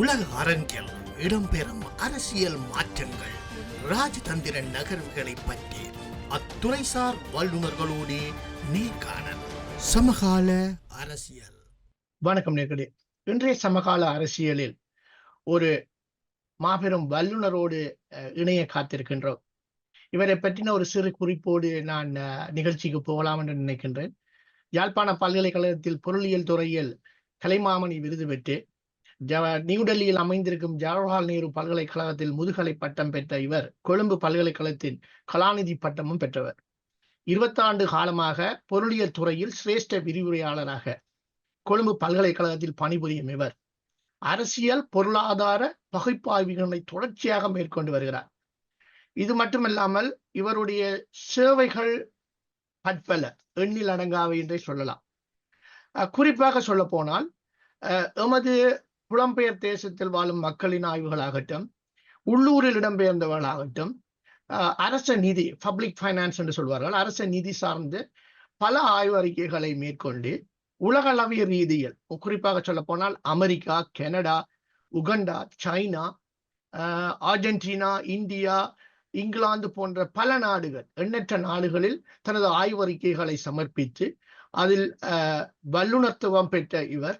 உலக அரங்கில் இடம்பெறும் அரசியல் மாற்றங்கள், ராஜதந்திர நகர்வுகளை பற்றி அத்துறைசார் வல்லுநர்களோடு நேர்காணல். சமகால அரசியல். வணக்கம் நேர்களே. இன்றைய சமகால அரசியலில் ஒரு மாபெரும் வல்லுநரோடு இணைய காத்திருக்கின்றோம். இவரை பற்றின ஒரு சிறு குறிப்போடு நான் நிகழ்ச்சிக்கு போகலாம் என்று நினைக்கின்றேன். யாழ்ப்பாண பல்கலைக்கழகத்தில் பொருளியல் துறையில் கலைமாமணி விருது பெற்று நியூடெல்லியில் அமைந்திருக்கும் ஜவஹர்லால் நேரு பல்கலைக்கழகத்தில் முதுகலை பட்டம் பெற்ற இவர் கொழும்பு பல்கலைக்கழகத்தின் கலாநிதி பட்டமும் பெற்றவர். 20 ஆண்டு காலமாக பொருளியல் துறையில் சிரேஷ்ட விரிவுரையாளராக கொழும்பு பல்கலைக்கழகத்தில் பணிபுரியும் இவர் அரசியல் பொருளாதார பகுப்பாய்வுகளை தொடர்ச்சியாக மேற்கொண்டு வருகிறார். இது மட்டுமல்லாமல் இவருடைய சேவைகள் பற்பல, எண்ணில் அடங்காவை என்றே சொல்லலாம். குறிப்பாக சொல்ல போனால் எமது புலம்பெயர் தேசத்தில் வாழும் மக்களின் ஆய்வுகளாகட்டும், உள்ளூரில் இடம்பெயர்ந்தவர்களாகட்டும், அரச நிதி, பப்ளிக் ஃபைனான்ஸ் என்று சொல்வார்கள், அரச நிதி சார்ந்து பல ஆய்வு அறிக்கைகளை மேற்கொண்டு உலகளவிய ரீதியில், குறிப்பாக சொல்ல போனால் America, Canada, Uganda, China, Argentina, India, England போன்ற பல நாடுகள், எண்ணற்ற நாடுகளில் தனது ஆய்வறிக்கைகளை சமர்ப்பித்து அதில் வல்லுநத்துவம் பெற்ற இவர்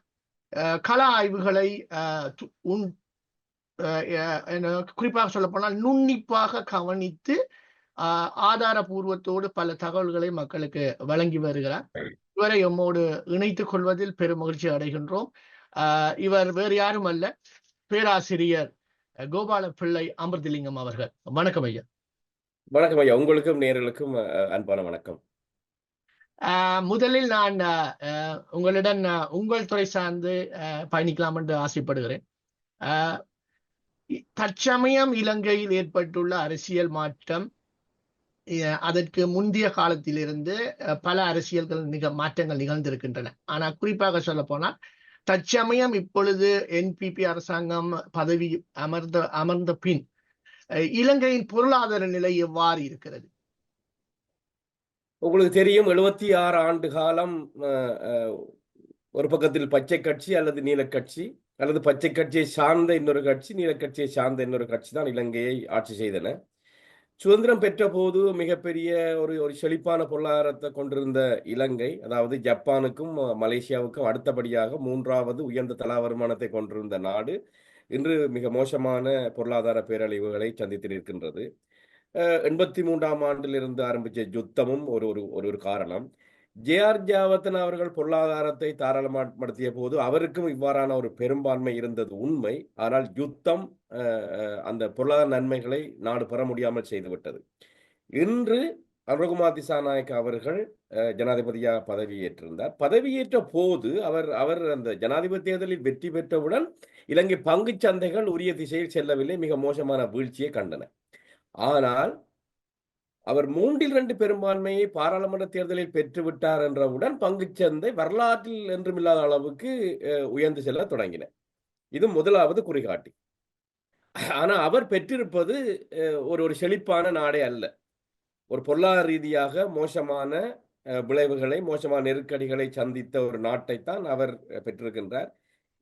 கள ஆய்வுகளை குறிப்பாக சொல்ல போனால் நுண்ணிப்பாக கவனித்து ஆதாரபூர்வத்தோடு பல தகவல்களை மக்களுக்கு வழங்கி வருகிறார். இவரை எம்மோடு இணைத்துக் கொள்வதில் பெரும் மகிழ்ச்சி அடைகின்றோம். இவர் வேறு யாரும் அல்ல, பேராசிரியர் கோபால பிள்ளை அமிர்தலிங்கம் அவர்கள். வணக்கம் ஐயா. வணக்கம் ஐயா. உங்களுக்கும் நேயர்களுக்கும் அன்பான வணக்கம். முதலில் நான் உங்களுடன் உங்கள் துறை சார்ந்து பயணிக்கலாம் என்று ஆசைப்படுகிறேன். தற்சமயம் இலங்கையில் ஏற்பட்டுள்ள அரசியல் மாற்றம், அதற்கு முந்தைய காலத்திலிருந்து பல அரசியல்கள் மாற்றங்கள் நிகழ்ந்திருக்கின்றன. ஆனால் குறிப்பாக சொல்ல போனால் தற்சமயம் இப்பொழுது என்பிபி அரசாங்கம் பதவி அமர்ந்த பின் இலங்கையின் பொருளாதார நிலை எவ்வாறு இருக்கிறது? உங்களுக்கு தெரியும், 76 ஆண்டு காலம் ஒரு பக்கத்தில் பச்சை கட்சி அல்லது நீலக்கட்சி, அல்லது பச்சை கட்சியை சார்ந்த இன்னொரு கட்சி, நீலக்கட்சியை சார்ந்த இன்னொரு கட்சி தான் இலங்கையை ஆட்சி செய்தன. சுதந்திரம் பெற்ற போது மிகப்பெரிய ஒரு செழிப்பான பொருளாதாரத்தை கொண்டிருந்த இலங்கை, அதாவது ஜப்பானுக்கும் மலேசியாவுக்கும் அடுத்தபடியாக 3வது உயர்ந்த தலா வருமானத்தை கொண்டிருந்த நாடு, இன்று மிக மோசமான பொருளாதார பேரழிவுகளை சந்தித்து நிற்கின்றது. 83ஆம் ஆண்டிலிருந்து ஆரம்பித்த யுத்தமும் ஒரு காரணம். ஜே.ஆர். ஜெயவர்தன அவர்கள் பொருளாதாரத்தை தாராளப்படுத்திய போது அவருக்கும் இவ்வாறான ஒரு பெரும்பான்மை இருந்தது உண்மை. ஆனால் யுத்தம் அந்த பொருளாதார நன்மைகளை நாடு பெற முடியாமல் செய்துவிட்டது. இன்று அனுரகுமார் திசாநாயக்க அவர்கள் ஜனாதிபதியாக பதவியேற்றிருந்தார். பதவியேற்ற போது அவர் அந்த ஜனாதிபதி தேர்தலில் வெற்றி பெற்றவுடன் இலங்கை பங்கு சந்தைகள் உரிய திசையில் செல்லவில்லை, மிக மோசமான வீழ்ச்சியை கண்டன. ஆனால் அவர் 3/2 பெரும்பான்மையை பாராளுமன்ற தேர்தலில் பெற்றுவிட்டார் என்றவுடன் பங்குச்சந்தை வரலாற்றில் என்றுமில்லாத அளவுக்கு உயர்ந்து செல்ல தொடங்கின. இது முதலாவது குறிகாட்டி. ஆனால் அவர் பெற்றிருப்பது ஒரு செழிப்பான நாடே அல்ல. ஒரு பொருளாதார ரீதியாக மோசமான விளைவுகளை, மோசமான நெருக்கடிகளை சந்தித்த ஒரு நாட்டைத்தான் அவர் பெற்றிருக்கின்றார்.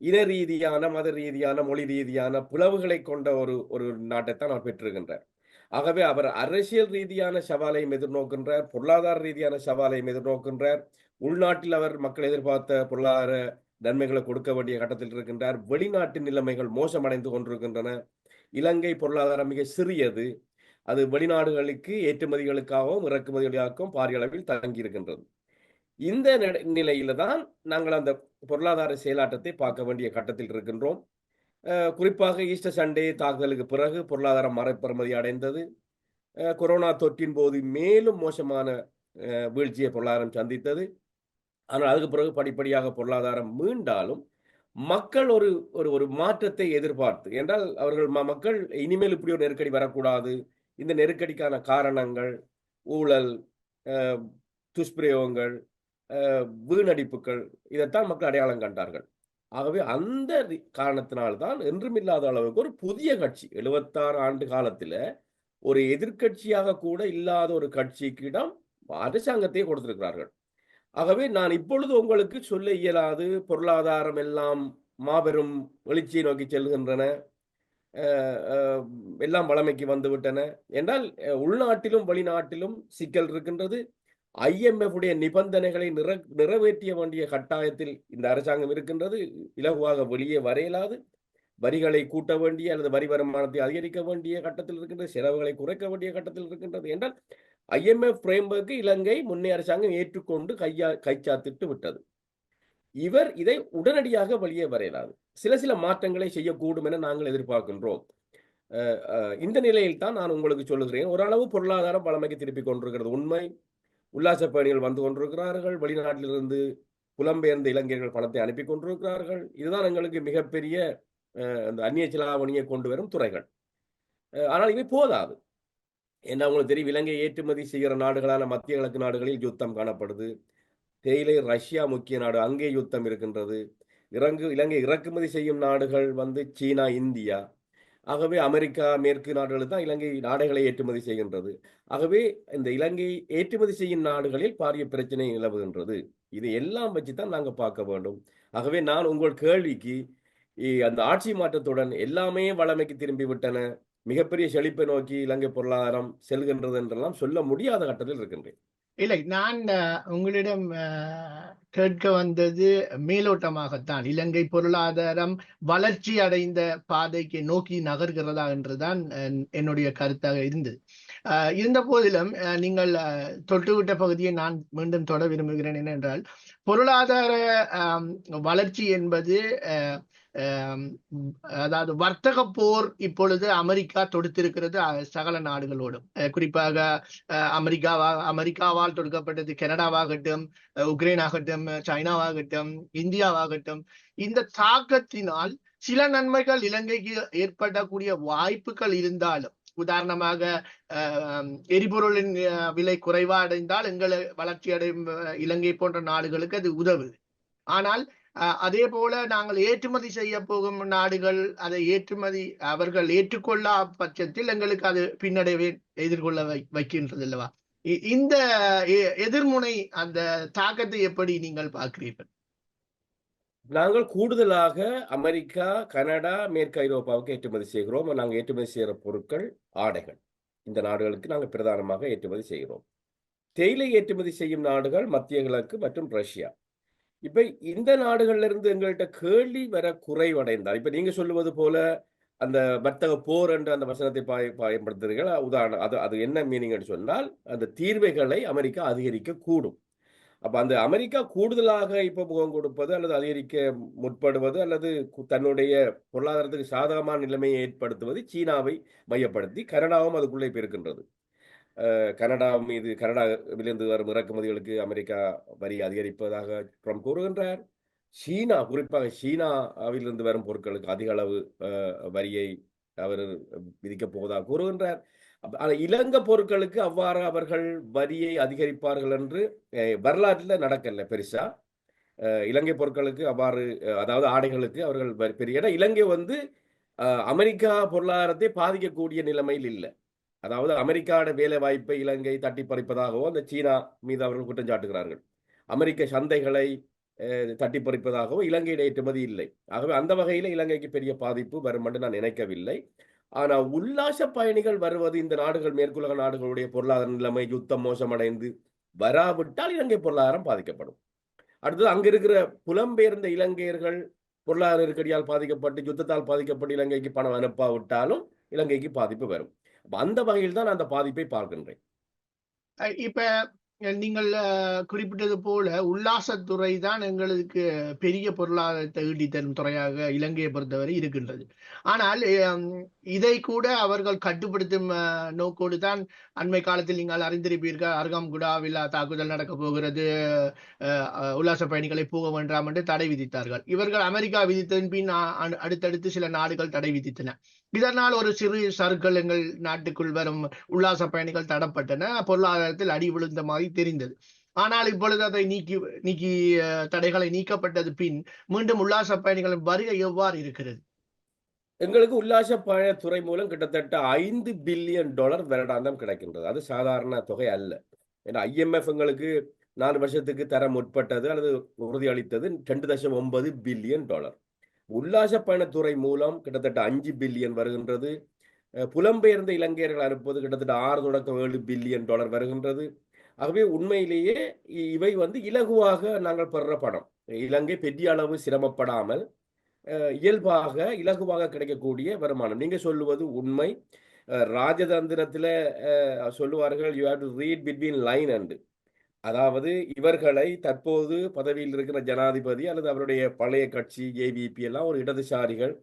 இன ரீதியான, மத ரீதியான, மொழி ரீதியான பிளவுகளை கொண்ட ஒரு நாட்டைத்தான் அவர் பெற்றிருக்கின்றார். ஆகவே அவர் அரசியல் ரீதியான சவாலையும் எதிர்நோக்கின்றார், பொருளாதார ரீதியான சவாலையும் எதிர்நோக்கின்றார். உள்நாட்டில் அவர் மக்கள் எதிர்பார்த்த பொருளாதார நன்மைகளை கொடுக்க வேண்டிய கட்டத்தில் இருக்கின்றார். வெளிநாட்டு நிலைமைகள் மோசமடைந்து கொண்டிருக்கின்றன. இலங்கை பொருளாதாரம் மிக சிறியது. அது வெளிநாடுகளுக்கு ஏற்றுமதிகளுக்காகவும் இறக்குமதிகளுக்காகவும் பாரிய அளவில் தங்கியிருக்கின்றது. இந்த நிலையில தான் நாங்கள் அந்த பொருளாதார செயலாட்டத்தை பார்க்க வேண்டிய கட்டத்தில் இருக்கின்றோம். குறிப்பாக ஈஸ்டர் சண்டே தாக்குதலுக்கு பிறகு பொருளாதாரம் மறைப்பெறுமதி அடைந்தது. கொரோனா தொற்றின் போது மேலும் மோசமான வீழ்ச்சியை பொருளாதாரம் சந்தித்தது. ஆனால் அதுக்கு பிறகு படிப்படியாக பொருளாதாரம் மீண்டாலும் மக்கள் ஒரு மாற்றத்தை எதிர்பார்த்து, என்றால் மக்கள் இனிமேல் இப்படி ஒரு நெருக்கடி வரக்கூடாது, இந்த நெருக்கடிக்கான காரணங்கள் ஊழல், துஷ்பிரயோகங்கள், வீணடிப்புகள், இதைத்தான் மக்கள் அடையாளம் கண்டார்கள். ஆகவே அந்த காரணத்தினால்தான் என்றுமில்லாத அளவுக்கு ஒரு புதிய கட்சி, 76 ஆண்டு காலத்தில் ஒரு எதிர்கட்சியாக கூட இல்லாத ஒரு கட்சிக்கிடம் அரசாங்கத்தையே கொடுத்திருக்கிறார்கள். ஆகவே நான் இப்பொழுது உங்களுக்கு சொல்ல இயலாது பொருளாதாரம் எல்லாம் மாபெரும் எழுச்சியை நோக்கி செல்கின்றன. எல்லாம் வளமைக்கு வந்துவிட்டன என்றால் உள்நாட்டிலும் வெளிநாட்டிலும் சிக்கல் இருக்கின்றது. IMF உடைய நிபந்தனைகளை நிறைவேற்றிய வேண்டிய கட்டாயத்தில் இந்த அரசாங்கம் இருக்கின்றது. இலகுவாக வெளியே வர இயலாது. வரிகளை கூட்ட வேண்டிய அல்லது வரி வருமானத்தை அதிகரிக்க வேண்டிய கட்டத்தில் இருக்கின்றது. செலவுகளை குறைக்க வேண்டிய கட்டத்தில் இருக்கின்றது என்றால் IMF பிரேம்வொர்க்கு இலங்கை முன்னே அரசாங்கம் ஏற்றுக்கொண்டு கைச்சாத்திட்டு விட்டது. இவர் இதை உடனடியாக வெளியே வர இயலாது. சில மாற்றங்களை செய்யக்கூடும் என நாங்கள் எதிர்பார்க்கின்றோம். இந்த நிலையில் தான் நான் உங்களுக்கு சொல்லுகிறேன், ஓரளவு பொருளாதாரம் பழமைக்கு திருப்பிக் கொண்டிருக்கிறது உண்மை. உல்லாச பயணிகள் வந்து கொண்டிருக்கிறார்கள். வெளிநாட்டிலிருந்து புலம்பெயர்ந்த இளைஞர்கள் பணத்தை அனுப்பி கொண்டிருக்கிறார்கள். இதுதான் எங்களுக்கு மிகப்பெரிய அந்த அந்நிய செலாவணியை கொண்டு வரும் துறைகள். ஆனால் இவை போதாது. என்ன உங்களுக்கு தெரியும், இலங்கை ஏற்றுமதி செய்கிற நாடுகளான மத்திய கிழக்கு நாடுகளில் யுத்தம் காணப்படுது. தேயிலை ரஷ்யா முக்கிய நாடு, அங்கே யுத்தம் இருக்கின்றது. இலங்கை இறக்குமதி செய்யும் நாடுகள் வந்து சீனா, இந்தியா. ஆகவே அமெரிக்கா, மேற்கு நாடுகள் தான் இலங்கை நாடுகளை ஏற்றுமதி செய்கின்றது. ஆகவே இந்த இலங்கை ஏற்றுமதி செய்யும் நாடுகளில் பாரிய பிரச்சனை நிலவுகின்றது. இது எல்லாம் வச்சு தான் நாங்கள் பார்க்க வேண்டும். ஆகவே நான் உங்கள் கேள்விக்கு அந்த ஆட்சி மாற்றத்துடன் எல்லாமே வளமைக்கு திரும்பி விட்டன, மிகப்பெரிய செழிப்பை நோக்கி இலங்கை பொருளாதாரம் செல்கின்றது என்றெல்லாம் சொல்ல முடியாத கட்டத்தில் இருக்கின்றேன். இல்லை, நான் உங்களிடம் கேட்க வந்தது மேலோட்டமாகத்தான். இலங்கை பொருளாதாரம் வளர்ச்சி அடைந்த பாதைக்கு நோக்கி நகர்கிறதா என்றுதான் என்னுடைய கருத்தாக இருந்தது. இருந்த போதிலும் நீங்கள் தொட்டுவிட்ட பகுதியை நான் மீண்டும் தொட விரும்புகிறேன். என்னென்றால், பொருளாதார வளர்ச்சி என்பது அதாவது வர்த்தக போர் இப்பொழுது அமெரிக்கா தொடுத்திருக்கிறது சகல நாடுகளோடும். குறிப்பாக அமெரிக்காவால் தொடுக்கப்பட்டது கனடாவாகட்டும், உக்ரைன் ஆகட்டும், சைனாவாகட்டும், இந்தியாவாகட்டும். இந்த தாக்கத்தினால் சில நன்மைகள் இலங்கைக்கு ஏற்படக்கூடிய வாய்ப்புகள் இருந்தாலும், உதாரணமாக எரிபொருளின் விலை குறைவடைந்தால் எங்களை வளர்ச்சி அடையும் இலங்கை போன்ற நாடுகளுக்கு அது உதவுது. ஆனால் அதே போல நாங்கள் ஏற்றுமதி செய்ய போகும் நாடுகள் அதை அவர்கள் ஏற்றுக்கொள்ளா பட்சத்தில் எங்களுக்கு அது பின்னடைவை எதிர்கொள்ள வைக்கின்றது அல்லவா? இந்த எதிர்முனை அந்த தாக்கத்தை எப்படி நீங்கள் பார்க்கிறீர்கள்? நாங்கள் கூடுதலாக அமெரிக்கா, கனடா, மேற்கு ஐரோப்பாவுக்கு ஏற்றுமதி செய்கிறோம். நாங்கள் ஏற்றுமதி செய்கிற பொருட்கள் ஆடைகள். இந்த நாடுகளுக்கு நாங்கள் பிரதானமாக ஏற்றுமதி செய்கிறோம். தேயிலை ஏற்றுமதி செய்யும் நாடுகள் மத்திய கிழக்கு மற்றும் ரஷ்யா. இப்ப இந்த நாடுகள்ல இருந்து எங்கள்கிட்ட கேள்வி வர குறைவடைந்தால், இப்ப நீங்க சொல்லுவது போல அந்த வர்த்தக போர் என்ற அந்த வசனத்தை பயன்படுத்துறீர்கள். உதாரணம், அது என்ன மீனிங் சொன்னால், அந்த தீர்வைகளை அமெரிக்கா அதிகரிக்க கூடும். அப்ப அந்த அமெரிக்கா கூடுதலாக இப்ப முகம் கொடுப்பது அல்லது அதிகரிக்க முற்படுவது அல்லது தன்னுடைய பொருளாதாரத்துக்கு சாதகமான நிலைமையை ஏற்படுத்துவது சீனாவை மையப்படுத்தி, கனடாவும் அதுக்குள்ளே இப்ப இருக்கின்றது. கனடாவிலிருந்து வரும் இறக்குமதிகளுக்கு அமெரிக்கா வரி அதிகரிப்பதாக ட்ரம்ப் கூறுகின்றார். சீனா, குறிப்பாக சீனாவிலிருந்து வரும் பொருட்களுக்கு அதிக அளவு வரியை அவர் விதிக்கப் போவதாக கூறுகின்றார். இலங்கை பொருட்களுக்கு அவ்வாறு அவர்கள் வரியை அதிகரிப்பார்கள் என்று வரலாற்றில் நடக்கல பெருசா. இலங்கை பொருட்களுக்கு அவ்வாறு, அதாவது ஆடைகளுக்கு அவர்கள் பெரிய இடம். இலங்கை வந்து அமெரிக்கா பொருளாதாரத்தை பாதிக்கக்கூடிய நிலைமையில் இல்லை. அதாவது அமெரிக்காவோட வேலை வாய்ப்பை இலங்கை தட்டி பறிப்பதாகவோ அந்த சீனா மீது அவர்கள் குற்றம் சாட்டுகிறார்கள். அமெரிக்க சந்தைகளை தட்டி பறிப்பதாகவோ இலங்கையிட ஏற்றுமதி இல்லை. ஆகவே அந்த வகையில் இலங்கைக்கு பெரிய பாதிப்பு வரும் என்று நான் நினைக்கவில்லை. ஆனால் உல்லாச பயணிகள் வருவது, இந்த நாடுகள் மேற்குலக நாடுகளுடைய பொருளாதார நிலைமை யுத்தம் மோசமடைந்து வராவிட்டால் இலங்கை பொருளாதாரம் பாதிக்கப்படும். அடுத்தது அங்க இருக்கிற புலம்பெயர்ந்த இலங்கையர்கள் பொருளாதார நெருக்கடியால் பாதிக்கப்பட்டு யுத்தத்தால் பாதிக்கப்பட்டு இலங்கைக்கு பணம் அனுப்பாவிட்டாலும் இலங்கைக்கு பாதிப்பு வரும். அந்த வகையில் தான் அந்த பாதிப்பை பார்க்கின்றேன். இப்ப நீங்கள் குறிப்பிட்டது போல உல்லாசத்துறை தான் எங்களுக்கு பெரிய பொருளாதாரத்தை ஈட்டித்தரும் துறையாக இலங்கையை பொறுத்தவரை இருக்கின்றது. ஆனால் இதை கூட அவர்கள் கட்டுப்படுத்தும் நோக்கோடு தான் அண்மை காலத்தில் நீங்கள் அறிந்திருப்பீர்கள், அருகாம்குடாவில் தாக்குதல் நடக்க போகிறது, உல்லாச பயணிகளை போக வேண்டாம் என்று தடை விதித்தார்கள். இவர்கள் அமெரிக்கா விதித்ததன் பின் அடுத்தடுத்து சில நாடுகள் தடை விதித்தன. இதனால் ஒரு சிறு சறுக்கல் எங்கள் நாட்டுக்குள் வரும் உல்லாச பயணிகள் தடப்பட்டன. பொருளாதாரத்தில் அடி விழுந்த மாதிரி தெரிந்தது. ஆனால் இப்பொழுது அதை நீக்கி தடைகளை நீக்கப்பட்டது பின் மீண்டும் உல்லாச பயணிகளின் வருகை எவ்வாறு இருக்கிறது? எங்களுக்கு உல்லாச பயணத்துறை மூலம் கிட்டத்தட்ட $5 பில்லியன் வருடாந்தம் கிடைக்கின்றது. அது சாதாரண தொகை அல்ல. ஏன்னா IMF எங்களுக்கு 4 வருஷத்துக்கு தர முற்பட்டது அல்லது உறுதியளித்தது $2.9 பில்லியன். உல்லாச பயணத்துறை மூலம் கிட்டத்தட்ட 5 பில்லியன் வருகின்றது. புலம்பெயர்ந்த இலங்கையர்கள் அனுப்புவது கிட்டத்தட்ட 6 தொடக்கம் 7 பில்லியன் டாலர் வருகின்றது. ஆகவே உண்மையிலேயே இவை வந்து இலகுவாக நாங்கள் பெறுற பணம். இலங்கை பெரிய அளவு சிரமப்படாமல் இயல்பாக இலகுவாக கிடைக்கக்கூடிய வருமானம். நீங்க சொல்லுவது உண்மை. ராஜதந்திரத்தில் சொல்லுவார்கள், you have to read between line and. அதாவது இவர்களை தற்போது பதவியில் இருக்கிற ஜனாதிபதி அல்லது அவருடைய பழைய கட்சி ஏவிபி எல்லாம் ஒரு இடதுசாரிகள்,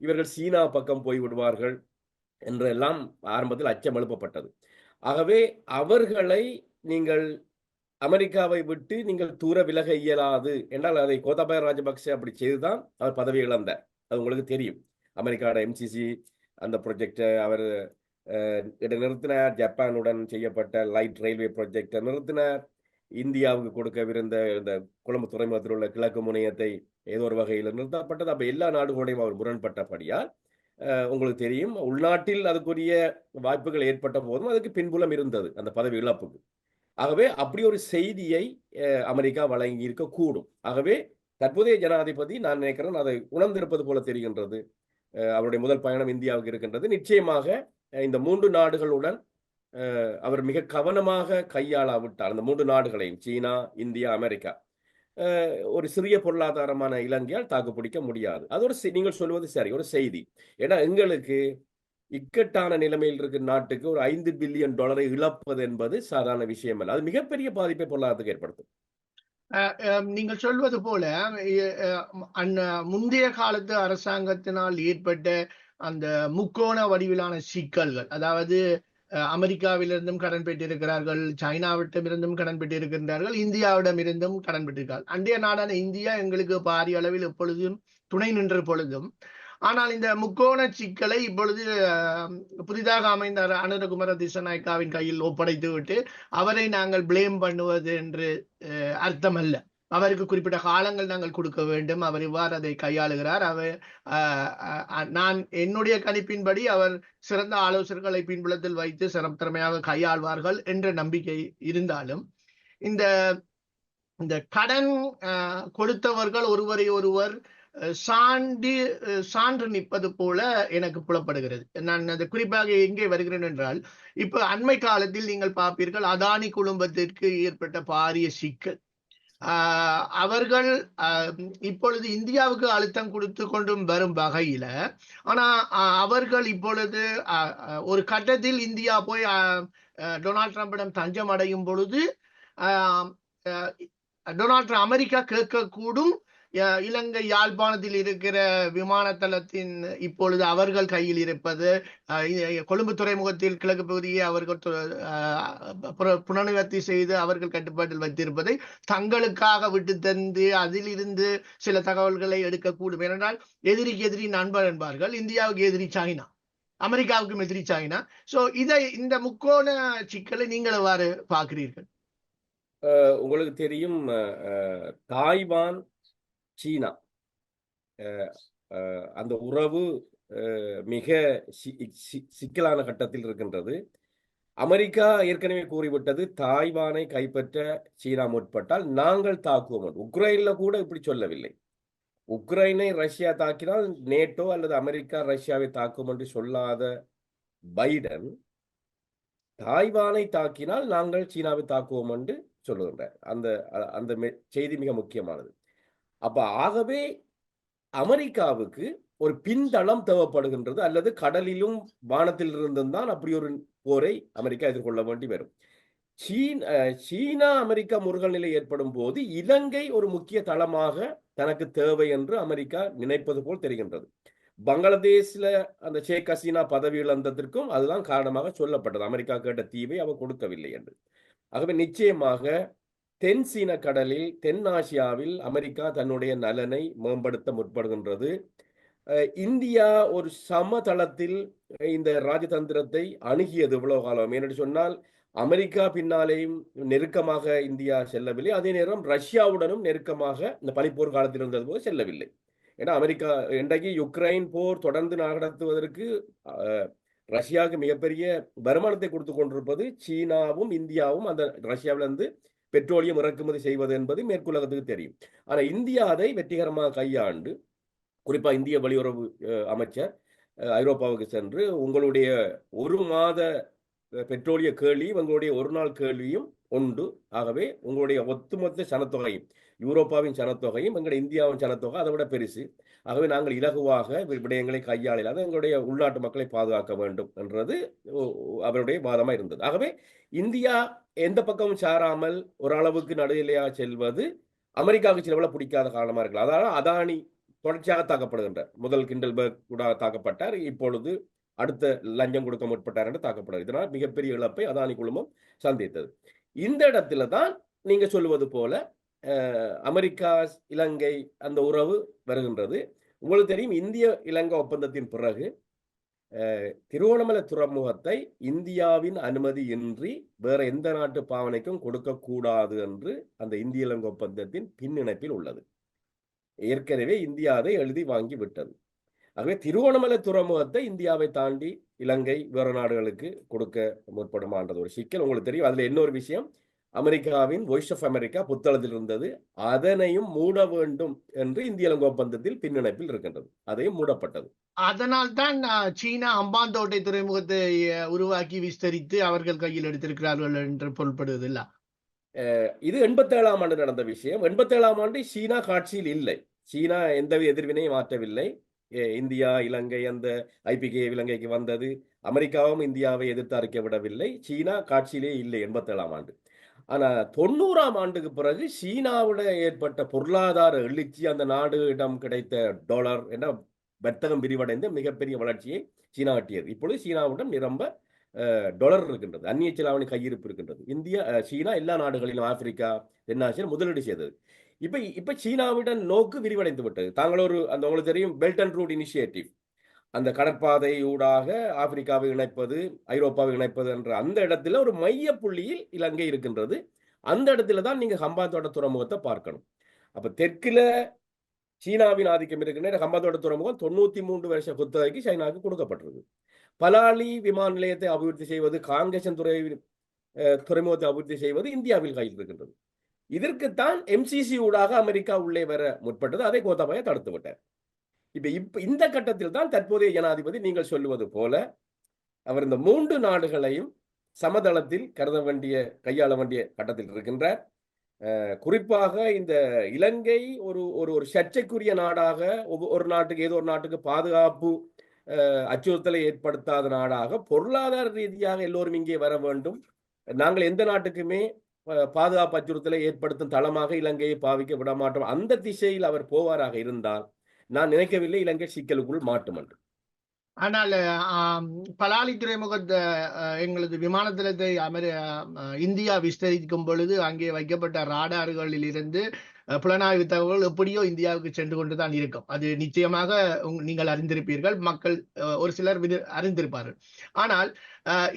இவர்கள் சீனா பக்கம் போய் விடுவார்கள் என்றெல்லாம் ஆரம்பத்தில் அச்சம் எழுப்பப்பட்டது. ஆகவே அவர்களை நீங்கள் அமெரிக்காவை விட்டு நீங்கள் தூர விலக இயலாது என்றால் அதை கோத்தபாய ராஜபக்சே அப்படி செய்துதான் அவர் பதவி இழந்தார். அது உங்களுக்கு தெரியும். அமெரிக்காவோட எம்சிசி அந்த ப்ரொஜெக்டை அவர் நிறுத்தினார். ஜப்பானுடன் செய்யப்பட்ட லைட் ரயில்வே ப்ரொஜெக்டை நிறுத்தினார். இந்தியாவுக்கு கொடுக்கவிருந்த இந்த கொழும்பு துறைமுகத்தில் உள்ள கிழக்கு முனையத்தை ஏதோ ஒரு வகையில் நிறுத்தப்பட்டது. அப்போ எல்லா நாடுகளோடையும் அவர் முரண்பட்டபடியால் உங்களுக்கு தெரியும், உள்நாட்டில் அதுக்குரிய வாய்ப்புகள் ஏற்பட்ட போதும் அதுக்கு பின்புலம் இருந்தது அந்த பதவி இழப்புக்கு. ஆகவே அப்படி ஒரு செய்தியை அமெரிக்கா வழங்கி இருக்கக்கூடும். ஆகவே தற்போதைய ஜனாதிபதி நான் நினைக்கிறேன் அதை உணர்ந்திருப்பது போல தெரிகின்றது. அவருடைய முதல் பயணம் இந்தியாவுக்கு இருக்கின்றது. நிச்சயமாக இந்த 3 நாடுகளுடன் அவர் மிக கவனமாக கையாளாவிட்டார். அந்த 3 நாடுகளையும் சீனா, இந்தியா, அமெரிக்கா ஒரு சிறிய பொருளாதாரமான இலங்கையால் தாக்குப்பிடிக்க முடியாது. அது ஒரு நீங்கள் சொல்வது சரி, ஒரு செய்தி. ஏன்னா எங்களுக்கு இக்கட்டான நிலைமையில் இருக்கிற நாட்டுக்கு ஒரு 5 பில்லியன் டாலரை இழப்பது என்பது சாதாரண விஷயம் அல்ல. அது மிகப்பெரிய பாதிப்பை பொருளாதாரத்துக்கு ஏற்படுத்தும். நீங்கள் சொல்வது போல முந்தைய காலத்து அரசாங்கத்தினால் ஏற்பட்ட அந்த முக்கோண வடிவிலான சிக்கல்கள், அதாவது அமெரிக்காவிலிருந்தும் கடன் பெற்றிருக்கிறார்கள், சைனாவிடமிருந்தும் கடன் பெற்றிருக்கின்றார்கள், இந்தியாவிடமிருந்தும் கடன் பெற்றிருக்கிறார்கள். அண்டைய நாடான இந்தியா எங்களுக்கு பாரிய அளவில் எப்பொழுதும் துணை நின்ற பொழுதும், ஆனால் இந்த முக்கோண சிக்கலை இப்பொழுது புதிதாக அமைந்த அனுரகுமார திசாநாயக்காவின் கையில் ஒப்படைத்து விட்டு அவரை நாங்கள் பிளேம் பண்ணுவது என்று அர்த்தம் அல்ல. அவருக்கு குறிப்பிட்ட காலங்கள் நாங்கள் கொடுக்க வேண்டும். அவர் இவ்வாறு அதை கையாளுகிறார். நான் என்னுடைய கணிப்பின்படி அவர் சிறந்த ஆலோசகர்களை பின்புலத்தில் வைத்து திறமையாக கையாள்வார்கள் என்ற நம்பிக்கை இருந்தாலும், இந்த கடன் கொடுத்தவர்கள் ஒருவரை ஒருவர் சான்று நிற்பது போல எனக்கு புலப்படுகிறது. நான் அது குறிப்பாக எங்கே வருகிறேன் என்றால், இப்ப அண்மை காலத்தில் நீங்கள் பார்ப்பீர்கள், அதானி குடும்பத்திற்கு ஏற்பட்ட பாரிய சிக்கல். அவர்கள் இப்பொழுது இந்தியாவுக்கு அழுத்தம் கொடுத்து கொண்டும் வரும் வகையில, ஆனா அவர்கள் இப்பொழுது ஒரு கட்டத்தில் இந்தியா போய் டொனால்ட் ட்ரம்பிடம் தஞ்சம் அடையும் பொழுது டொனால்ட் ட்ரம்ப் அமெரிக்கா கேட்கக்கூடும், இலங்கை யாழ்ப்பாணத்தில் இருக்கிற விமானத்தளத்தின் இப்பொழுது அவர்கள் கையில் இருப்பது, கொழும்பு துறைமுகத்தில் கிழக்கு பகுதியை அவர்கள் புனர்நிவர்த்தி செய்து அவர்கள் கட்டுப்பாட்டில் வைத்திருப்பதை தங்களுக்காக விட்டு தந்து அதிலிருந்து சில தகவல்களை எடுக்கக்கூடும். ஏனென்றால் எதிரிக்கு எதிரி நண்பர் என்பார்கள். இந்தியாவுக்கு எதிரி சைனா, அமெரிக்காவுக்கும் எதிரி சைனா. சோ இந்த முக்கோண சிக்கலை நீங்கள் எவ்வாறு பார்க்கிறீர்கள்? உங்களுக்கு தெரியும், தாய்வான் சீனா அந்த உறவு மிக சிக்கலான கட்டத்தில் இருக்கின்றது. அமெரிக்கா ஏற்கனவே கூறிவிட்டது, தாய்வானை கைப்பற்ற சீனா முற்பட்டால் நாங்கள் தாக்குவோம். உக்ரைன்ல கூட இப்படி சொல்லவில்லை. உக்ரைனை ரஷ்யா தாக்கினால் நேட்டோ அல்லது அமெரிக்கா ரஷ்யாவை தாக்கும் என்று சொல்லாத பைடன், தாய்வானை தாக்கினால் நாங்கள் சீனாவை தாக்குவோம் என்று சொல்லுகின்றார். அந்த செய்தி மிக முக்கியமானது. அப்ப ஆகவே அமெரிக்காவுக்கு ஒரு பின்தளம் தேவைப்படுகின்றது, அல்லது கடலிலும் வானத்தில் இருந்தும் தான் அப்படி ஒரு போரை அமெரிக்கா எதிர்கொள்ள வேண்டி வரும். சீனா அமெரிக்கா முருகல் நிலை ஏற்படும் போது இலங்கை ஒரு முக்கிய தளமாக தனக்கு தேவை என்று அமெரிக்கா நினைப்பது போல் தெரிகின்றது. பங்களாதேஷ்ல அந்த ஷேக் ஹசீனா பதவி இழந்ததற்கும் அதுதான் காரணமாக சொல்லப்பட்டது. அமெரிக்கா கேட்ட தீவை அவர் கொடுக்கவில்லை என்று. ஆகவே நிச்சயமாக தென் சீன கடலில், தென் ஆசியாவில் அமெரிக்கா தன்னுடைய நலனை மேம்படுத்த முற்படுகின்றது. இந்தியா ஒரு சமதளத்தில் இந்த ராஜதந்திரத்தை அணுகியது இவ்வளவு காலம். என்று சொன்னால் அமெரிக்கா பின்னாலேயும் நெருக்கமாக இந்தியா செல்லவில்லை, அதே நேரம் ரஷ்யாவுடனும் நெருக்கமாக இந்த பனிப்போர் காலத்தில் இருந்தது போது செல்லவில்லை. ஏன்னா அமெரிக்கா இன்றைக்கு யுக்ரைன் போர் தொடர்ந்து நடத்துவதற்கு ரஷ்யாவுக்கு மிகப்பெரிய வருமானத்தை கொடுத்து கொண்டிருப்பது சீனாவும் இந்தியாவும் அந்த ரஷ்யாவிலிருந்து பெட்ரோலியம் இறக்குமதி செய்வது என்பது மேற்குலகத்துக்கு தெரியும். ஆனால் இந்தியா அதை வெற்றிகரமாக கையாண்டு குறிப்பாக இந்திய வெளியுறவு அமைச்சர் ஐரோப்பாவுக்கு சென்று உங்களுடைய ஒரு மாத பெட்ரோலிய கேள்வியும் எங்களுடைய ஒரு நாள் கேள்வியும் உண்டு. ஆகவே உங்களுடைய ஒட்டுமொத்த சனத்தொகையும் யூரோப்பாவின் சனத்தொகையும் எங்களுடைய இந்தியாவின் சனத்தொகை அதை விட பெருசு. ஆகவே நாங்கள் இலகுவாக விடயங்களை கையாளலாத எங்களுடைய உள்நாட்டு மக்களை பாதுகாக்க வேண்டும் என்றது அவருடைய வாதமாக இருந்தது. ஆகவே இந்தியா எந்த பக்கமும் சாராமல் ஓரளவுக்கு நடுநிலையாக செல்வது அமெரிக்காவுக்கு சிலவள பிடிக்காத காரணமாக இருக்கலாம். அதனால அதானி தொடர்ச்சியாக தாக்கப்படுகின்றார். முதல் கிண்டல்பர்க் கூட தாக்கப்பட்டார், இப்பொழுது அடுத்த லஞ்சம் கொடுக்க முற்பட்டார் என்று தாக்கப்படுகிறது. இதனால் மிகப்பெரிய இழப்பை அதானி குழுமம் சந்தித்தது. இந்த இடத்துல தான் நீங்க சொல்லுவது போல அமெரிக்கா இலங்கை அந்த உறவு வருகின்றது. உங்களுக்கு தெரியும், இந்திய இலங்கை ஒப்பந்தத்தின் பிறகு திருவோணமலை துறைமுகத்தை இந்தியாவின் அனுமதி இன்றி வேற எந்த நாட்டு பாவனைக்கும் கொடுக்கக்கூடாது என்று அந்த இந்திய இலங்கை ஒப்பந்தத்தின் பின்னிணைப்பில் உள்ளது. ஏற்கனவே இந்தியா அதை எழுதி வாங்கி விட்டது. ஆகவே திருவோணமலை துறைமுகத்தை இந்தியாவை தாண்டி இலங்கை வேறு நாடுகளுக்கு கொடுக்க முற்படுமான்றது ஒரு சிக்கல். உங்களுக்கு தெரியும். அதுல இன்னொரு விஷயம், அமெரிக்காவின் வாய்ஸ் ஆஃப் அமெரிக்கா புத்தளத்தில் இருந்தது, அதனையும் மூட வேண்டும் என்று இந்திய இலங்கை ஒப்பந்தத்தில் பின்னிணைப்பில் இருக்கின்றது. அதையும் மூடப்பட்டது. அதனால் தான் சீனா அம்பாந்தோட்டை துறைமுகத்தை உருவாக்கி விஸ்தரித்து அவர்கள் கையில் எடுத்திருக்கிறார்கள் என்று பொருள்படுவது இல்ல. இது 87ஆம் ஆண்டு நடந்த விஷயம். 87ஆம் ஆண்டு சீனா காட்சியில் இல்லை. சீனா எந்த எதிர்வினையும் மாற்றவில்லை. இந்தியா இலங்கை அந்த ஐபிகே இலங்கைக்கு வந்தது. அமெரிக்காவும் இந்தியாவை எதிர்த்து அறிக்கை விடவில்லை. சீனா காட்சியிலே இல்லை 87ஆம் ஆண்டு. ஆனா 90ஆம் ஆண்டுக்கு பிறகு சீனாவோட ஏற்பட்ட பொருளாதார எழுச்சி, அந்த நாடுடம் கிடைத்த டாலர் என வர்த்தகம் விரிவடைந்து மிகப்பெரிய வளர்ச்சியை சீனா எட்டியது. இப்பொழுது சீனாவுடன் நிரம்ப டாலர் இருக்கின்றது, அந்நிய செலாவணி கையிருப்பு இருக்கின்றது. சீனா எல்லா நாடுகளிலும் ஆப்பிரிக்கா தென்னாசியில் முதலீடு செய்தது. இப்ப சீனாவுடன் நோக்கு விரிவடைந்து விட்டது. தாங்கள் அந்த உங்களுக்கு தெரியும் பெல்ட் அண்ட் ரூட் இனிஷியேட்டிவ், அந்த கடற்பாதை ஊடாக ஆப்பிரிக்காவை இணைப்பது ஐரோப்பாவை இணைப்பது என்ற அந்த இடத்துல ஒரு மைய புள்ளியில் இலங்கை இருக்கின்றது. அந்த இடத்துல தான் நீங்க ஹம்பாந்தோட்ட துறைமுகத்தை பார்க்கணும். அப்ப தெற்குல சீனாவின் ஆதிக்கம் இருக்கின்ற ஹம்பாந்தோட்ட துறைமுகம் 93 வருஷ குத்தகைக்கு சைனாவுக்கு கொடுக்கப்பட்டிருக்கு. பலாலி விமான நிலையத்தை அபிவிருத்தி செய்வது, காங்கேசன் துறைமுகத்தை அபிவிருத்தி செய்வது இந்தியாவில் கையில் இருக்கின்றது. இதற்குத்தான் எம்சிசி ஊடாக அமெரிக்கா உள்ளே வர முற்பட்டது. அதை கோத்தபாய தடுத்து விட்டார். இப்ப இந்த கட்டத்தில் தான் தற்போதைய ஜனாதிபதி நீங்கள் சொல்லுவது போல அவர் இந்த 3 நாடுகளையும் சமதளத்தில் கையாள வேண்டிய கட்டத்தில் இருக்கின்றார். குறிப்பாக இந்த இலங்கை ஒரு சர்ச்சைக்குரிய நாடாக, ஒரு நாட்டுக்கு ஏதோ ஒரு நாட்டுக்கு பாதுகாப்பு அச்சுறுத்தலை ஏற்படுத்தாத நாடாக, பொருளாதார ரீதியாக எல்லோரும் இங்கே வர வேண்டும், நாங்கள் எந்த நாட்டுக்குமே பாதுகாப்பு அச்சுறுத்தலை ஏற்படுத்தும் தளமாக இலங்கையை பாவிக்க விட மாட்டோம், அந்த திசையில் அவர் போவாராக இருந்தால் நான் நினைக்கவில்லை இலங்கை சிக்கலுக்குள் மாட்டும் என்று. ஆனால் பலாலி துறைமுகத்தை எங்களது விமான தளத்தை இந்தியா விஸ்தரிக்கும் பொழுது அங்கே வைக்கப்பட்ட ராடார்களில் இருந்து புலனாய்வு தகவல் எப்படியோ இந்தியாவுக்கு சென்று கொண்டுதான் இருக்கும். அது நிச்சயமாக நீங்கள் அறிந்திருப்பீர்கள், மக்கள் ஒரு சிலர் அறிந்திருப்பார்கள். ஆனால்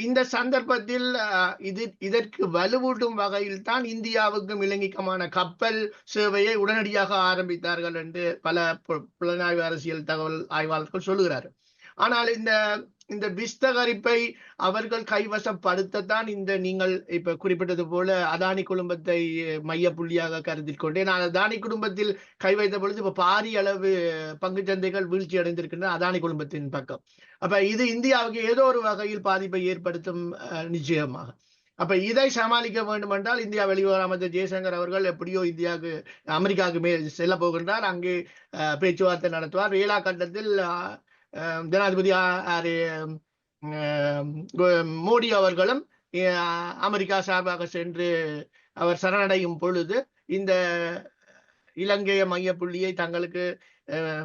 இந்த சந்தர்ப்பத்தில் இதற்கு வலுவூட்டும் வகையில் தான் இந்தியாவுக்கும் இலங்கைக்குமான கப்பல் சேவையை உடனடியாக ஆரம்பித்தார்கள் என்று பல புலனாய்வு அரசியல் தகவல் ஆய்வாளர்கள் சொல்லுகிறார்கள். ஆனால் இந்த விஸ்தகரிப்பை அவர்கள் கைவசப்படுத்தத்தான் நீங்கள் இப்ப குறிப்பிட்டது போல அதானி குடும்பத்தை மைய புள்ளியாக கருத்தில் கொண்டே நான் அதானி குடும்பத்தில் கை வைத்த பொழுது இப்ப பாரிய அளவு பங்கு சந்தைகள் வீழ்ச்சி அடைந்திருக்கின்றன அதானி குடும்பத்தின் பக்கம். அப்ப இது இந்தியாவுக்கு ஏதோ ஒரு வகையில் பாதிப்பை ஏற்படுத்தும் நிச்சயமாக. அப்ப இதை சமாளிக்க வேண்டும் என்றால் இந்தியா வெளியுறவு அமைச்சர் ஜெய்சங்கர் அவர்கள் எப்படியோ அமெரிக்காவுக்கு செல்ல போகின்றார். அங்கே பேச்சுவார்த்தை நடத்துவார். வேளா கட்டத்தில் ஜனாதிபதி மோடி அவர்களும் அமெரிக்கா சார்பாக சென்று அவர் சரணடையும் பொழுது இந்த இலங்கைய மைய புள்ளியை தங்களுக்கு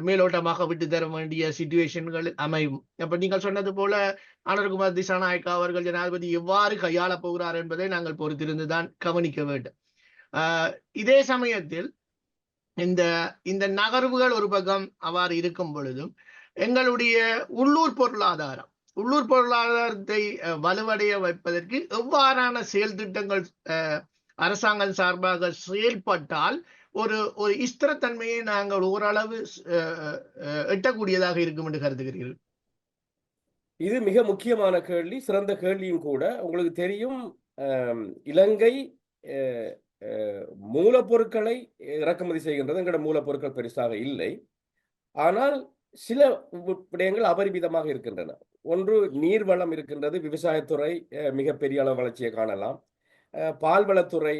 மேலோட்டமாக விட்டு தர வேண்டிய சிச்சுவேஷன்கள் அமையும். அப்ப நீங்கள் சொன்னது போல அனுர்குமார் திசாநாயக்கா அவர்கள் ஜனாதிபதி எவ்வாறு கையாள போகிறார் என்பதை நாங்கள் பொறுத்திருந்துதான் கவனிக்க வேண்டும். இதே சமயத்தில் இந்த நகர்வுகள் ஒரு பக்கம் அவ்வாறு இருக்கும் பொழுதும் எங்களுடைய உள்ளூர் பொருளாதாரத்தை வலுவடைய வைப்பதற்கு எவ்வாறான செயல் திட்டங்கள் அரசாங்கம் சார்பாக செயல்பட்டால் ஒரு ஸ்திரத்தன்மையை நாங்கள் ஓரளவு எட்டக்கூடியதாக இருக்கும் என்று கருதுகிறீர்கள்? இது மிக முக்கியமான கேள்வி, சிறந்த கேள்வியும் கூட. உங்களுக்கு தெரியும், இலங்கை மூலப்பொருட்களை இறக்குமதி செய்கின்றது. எங்களோட மூலப்பொருட்கள் பெருசாக இல்லை. ஆனால் சில விடயங்கள் அபரிமிதமாக இருக்கின்றன. ஒன்று, நீர்வளம் இருக்கின்றது. விவசாயத்துறை மிகப்பெரிய அளவு வளர்ச்சியை காணலாம். பால்வளத்துறை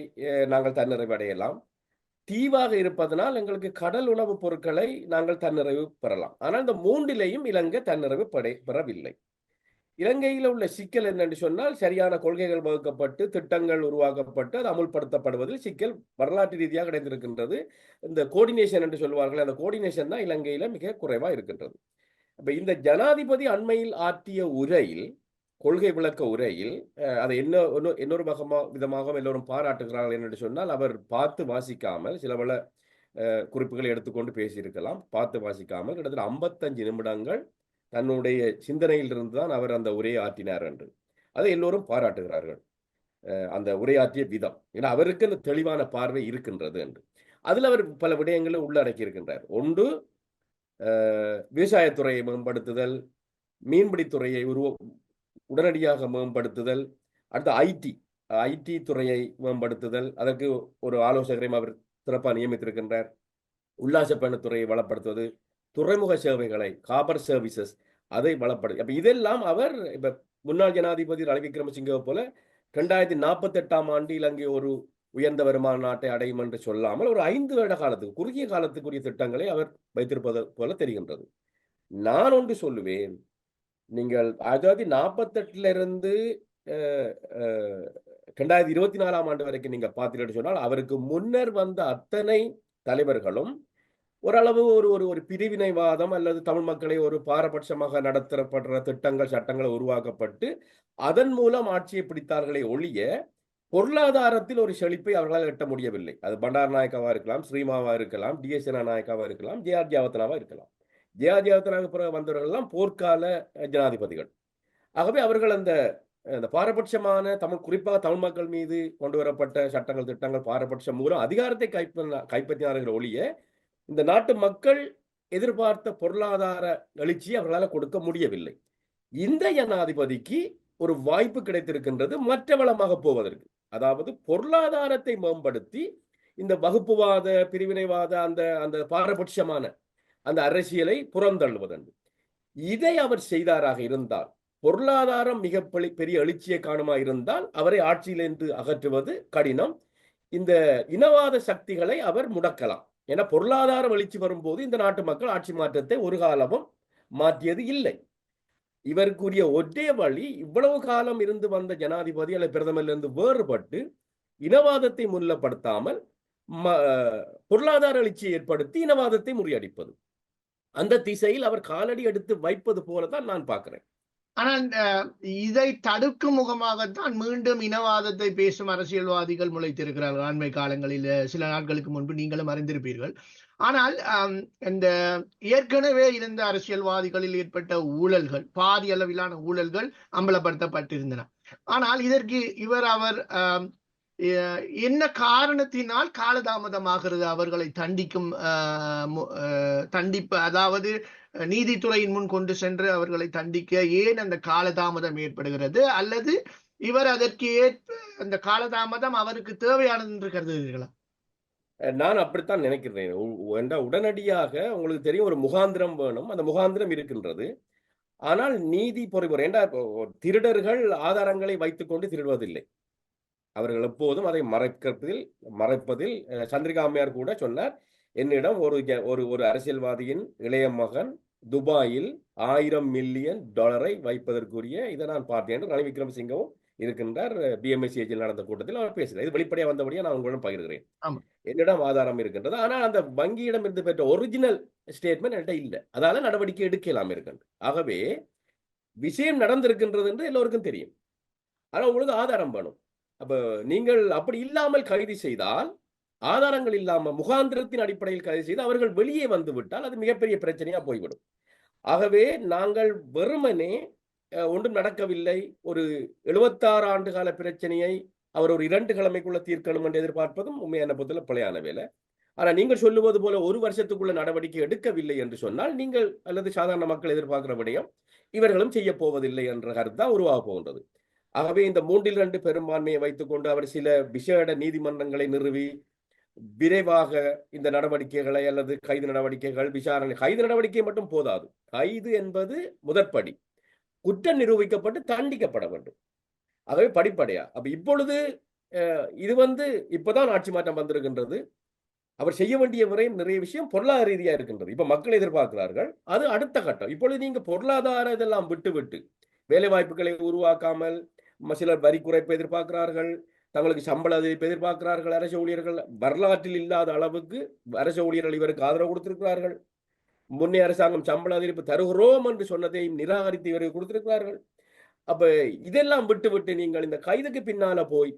நாங்கள் தன்னிறைவு அடையலாம். தீவாக இருப்பதனால் எங்களுக்கு கடல் உணவுப் பொருட்களை நாங்கள் தன்னிறைவு பெறலாம். ஆனால் இந்த மூன்றிலேயும் இலங்கை தன்னிறைவு பெறவில்லை. இலங்கையில் உள்ள சிக்கல் என்னென்று சொன்னால், சரியான கொள்கைகள் வகுக்கப்பட்டு திட்டங்கள் உருவாக்கப்பட்டு அது அமுல்படுத்தப்படுவதில் சிக்கல் வரலாற்று ரீதியாக கிடைத்திருக்கின்றது. இந்த கோஆர்டினேஷன் என்று சொல்வார்கள், அந்த கோஆர்டினேஷன் தான் இலங்கையில மிக குறைவாக இருக்கின்றது. அப்ப இந்த ஜனாதிபதி அண்மையில் ஆற்றிய உரையில், கொள்கை விளக்க உரையில், அதை இன்னொரு விதமாக எல்லோரும் பாராட்டுகிறார்கள் என்று சொன்னால், அவர் பார்த்து வாசிக்காமல் சில பல குறிப்புகளை எடுத்துக்கொண்டு பேசியிருக்கலாம். பார்த்து வாசிக்காமல் கிட்டத்தட்ட 55 நிமிடங்கள் தன்னுடைய சிந்தனையில் இருந்துதான் அவர் அந்த உரையை ஆற்றினார் என்று அதை எல்லோரும் பாராட்டுகிறார்கள். அந்த உரையாற்றிய விதம், ஏன்னா அவருக்கு அந்த தெளிவான பார்வை இருக்கின்றது என்று. அதில் அவர் பல விடயங்களை உள்ளடக்கி இருக்கின்றார். ஒன்று, விவசாயத்துறையை மேம்படுத்துதல், மீன்பிடித்துறையை உடனடியாக மேம்படுத்துதல், அடுத்து ஐடி துறையை மேம்படுத்துதல், அதற்கு ஒரு ஆலோசகரையும் அவர் சிறப்பாக நியமித்திருக்கின்றார். உல்லாச பயணத்துறையை வளப்படுத்துவது, துறைமுக சேவைகளை, காபர் சர்வீசஸ், அதை வளப்படுது. அப்ப இதெல்லாம் அவர் இப்ப முன்னாள் ஜனாதிபதி ரணில் விக்ரமசிங்கவை போல 2048ஆம் ஆண்டு இலங்கை ஒரு உயர்ந்த வருமான நாட்டை அடையும் என்று சொல்லாமல் ஒரு 5 வருட காலத்துக்கு, குறுகிய காலத்துக்குரிய திட்டங்களை அவர் வைத்திருப்பது போல தெரிகின்றது. நான் ஒன்று சொல்லுவேன், நீங்கள் 1948 இருந்து 2024ஆம் ஆண்டு வரைக்கும் நீங்க பார்த்தீங்கன்னு சொன்னால், அவருக்கு முன்னர் வந்த அத்தனை தலைவர்களும் ஓரளவு ஒரு பிரிவினைவாதம் அல்லது தமிழ் மக்களை ஒரு பாரபட்சமாக நடத்தப்படுற திட்டங்கள், சட்டங்களை உருவாக்கப்பட்டு அதன் மூலம் ஆட்சியை பிடித்தார்களே ஒழிய பொருளாதாரத்தில் ஒரு செழிப்பை அவர்களால் எட்ட முடியவில்லை. அது பண்டார் நாயக்காவா இருக்கலாம், ஸ்ரீமாவா இருக்கலாம், டிஎஸ் நாயக்காவா இருக்கலாம், ஜேஆர் ஜெயவர்தனாவா இருக்கலாம். ஜேஆர் ஜெயவர்தனாவுக்கு பிறகு வந்தவர்கள் எல்லாம் போர்க்கால ஜனாதிபதிகள். ஆகவே அவர்கள் அந்த பாரபட்சமான குறிப்பாக தமிழ் மக்கள் மீது கொண்டு வரப்பட்ட சட்டங்கள், திட்டங்கள் பாரபட்சம் மூலம் அதிகாரத்தை கைப்பற்றினார்கள் ஒழிய இந்த நாட்டு மக்கள் எதிர்பார்த்த பொருளாதார எழுச்சியை அவர்களால் கொடுக்க முடியவில்லை. இந்த ஜனாதிபதிக்கு ஒரு வாய்ப்பு கிடைத்திருக்கின்றது மற்ற வளமாக போவதற்கு. அதாவது பொருளாதாரத்தை மேம்படுத்தி இந்த வகுப்புவாத, பிரிவினைவாத, அந்த பாரபட்சமான அந்த அரசியலை புறந்தள்ளுவதென்று. இதை அவர் செய்தாராக இருந்தால், பொருளாதாரம் மிக பெரிய எழுச்சியை காணுமா இருந்தால் அவரை ஆட்சியிலிருந்து அகற்றுவது கடினம். இந்த இனவாத சக்திகளை அவர் முடக்கலாம். ஏன்னா பொருளாதார எழுச்சி வரும்போது இந்த நாட்டு மக்கள் ஆட்சி மாற்றத்தை ஒரு காலமும் மாற்றியது இல்லை. இவருக்குரிய ஒரே வழி, இவ்வளவு காலம் இருந்து வந்த ஜனாதிபதி அல்லது பிரதமரிலிருந்து வேறுபட்டு இனவாதத்தை முன்னிலைப்படுத்தாமல் பொருளாதார எழுச்சியை ஏற்படுத்தி இனவாதத்தை முறியடிப்பது. அந்த திசையில் அவர் காலடி எடுத்து வைப்பது போலதான் நான் பார்க்கிறேன். ஆனால் இதை தடுக்கும் முகமாகத்தான் மீண்டும் இனவாதத்தை பேசும் அரசியல்வாதிகள் முளைத்திருக்கிறார்கள். அண்மை காலங்களில் சில நாட்களுக்கு முன்பு நீங்களும் அறிந்திருப்பீர்கள். ஆனால் இந்த ஏற்கனவே இருந்த அரசியல்வாதிகளில் ஏற்பட்ட ஊழல்கள், பாதி அளவிலான ஊழல்கள் அம்பலப்படுத்தப்பட்டிருந்தன. ஆனால் இதற்கு அவர் என்ன காரணத்தினால் காலதாமதமாகிறது அவர்களை தண்டிப்பு, அதாவது நீதித்துறையின் முன் கொண்டு சென்று அவர்களை தண்டிக்க ஏன் அந்த காலதாமதம் ஏற்படுகிறது? அல்லது இவர் அதற்கு அந்த காலதாமதம் அவருக்கு தேவையானது என்று கருதுகிறீர்களா? நான் அப்படித்தான் நினைக்கிறேன். உடனடியாக உங்களுக்கு தெரியும், ஒரு முகாந்திரம் வேணும். அந்த முகாந்திரம் இருக்கின்றது. ஆனால் நீதி பொறிமுறை, திருடர்கள் ஆதாரங்களை வைத்துக் கொண்டு திருடுவதில்லை. அவர்கள் எப்போதும் அதை மறைப்பதில் சந்திரிகா அம்மையார் கூட சொன்னார், என்னிடம் ஒரு அரசியல்வாதியின் இளைய மகன் துபாயில் $1000 மில்லியன் வைப்பதற்குரிய இதை நான் பார்த்தேன் என்று ரணில் விக்ரமசிங்கவும் இருக்கின்றார். பிஎம்எஸ்சியில் நடந்த கூட்டத்தில் அவர் பேசுகிறார். இது வெளிப்படையாக வந்தபடியே நான் உங்களிடம் பகிர்கிறேன். என்னிடம் ஆதாரம் இருக்கின்றது. ஆனால் அந்த வங்கியிடம் இருந்து பெற்ற ஒரிஜினல் ஸ்டேட்மெண்ட் என்கிட்ட இல்லை. அதால நடவடிக்கை எடுக்கலாம் இருக்கின்றது. ஆகவே விஷயம் நடந்திருக்கின்றது என்று எல்லோருக்கும் தெரியும். ஆனால் உங்களுக்கு ஆதாரம் வேணும். அப்ப நீங்கள் அப்படி இல்லாமல் கைது செய்தால், ஆதாரங்கள் இல்லாமல் முகாந்திரத்தின் அடிப்படையில் கைது செய்து அவர்கள் வெளியே வந்து விட்டால் அது மிகப்பெரிய பிரச்சனையா போய்விடும். ஆகவே நாங்கள் வெறுமனே ஒன்றும் நடக்கவில்லை, ஒரு 76 ஆண்டு கால பிரச்சனையை அவர் ஒரு 2 கிழமைக்குள்ள தீர்க்கணும் என்று எதிர்பார்ப்பதும் உண்மையான பொறுத்தல பிழையான வேலை. ஆனா நீங்கள் சொல்லுவது போல ஒரு வருஷத்துக்குள்ள நடவடிக்கை எடுக்கவில்லை என்று சொன்னால், நீங்கள் அல்லது சாதாரண மக்கள் எதிர்பார்க்கிற விடயம் இவர்களும் செய்ய போவதில்லை என்ற கருத்தா உருவாக போகின்றது. ஆகவே இந்த 3/2 பெரும்பான்மையை வைத்துக் கொண்டு அவர் சில விசேட நீதிமன்றங்களை நிறுவி விரைவாக இந்த நடவடிக்கைகளை அல்லது கைது நடவடிக்கைகள் விசாரணை கைது நடவடிக்கை மட்டும் போதாது. கைது என்பது முதற்படி. குற்றம் நிரூபிக்கப்பட்டு தண்டிக்கப்பட வேண்டும். ஆகவே படிப்படையா அப்ப இப்பொழுது இது இப்பதான் ஆட்சி மாற்றம் வந்திருக்கின்றது. அவர் செய்ய வேண்டிய முறையும் நிறைய விஷயம் பொருளாதார ரீதியா இருக்கின்றது. இப்ப மக்கள் எதிர்பார்க்கிறார்கள். அது அடுத்த கட்டம். இப்பொழுது நீங்க பொருளாதார இதெல்லாம் விட்டு வேலை வாய்ப்புகளை உருவாக்காமல் சிலர் வரி குறைப்பு எதிர்பார்க்கிறார்கள், தங்களுக்கு சம்பள அதிகரிப்பு எதிர்பார்க்கிறார்கள். அரசு ஊழியர்கள் வரலாற்றில் இல்லாத அளவுக்கு அரசு ஊழியர்கள் இவருக்கு ஆதரவு கொடுத்திருக்கிறார்கள். முன்னே அரசாங்கம் சம்பள அதிகரிப்பு தருகிறோம் என்று சொன்னதையும் நிராகரித்து இவருக்கு கொடுத்திருக்கிறார்கள். அப்ப இதெல்லாம் விட்டு நீங்கள் இந்த கைதுக்கு பின்னால போய்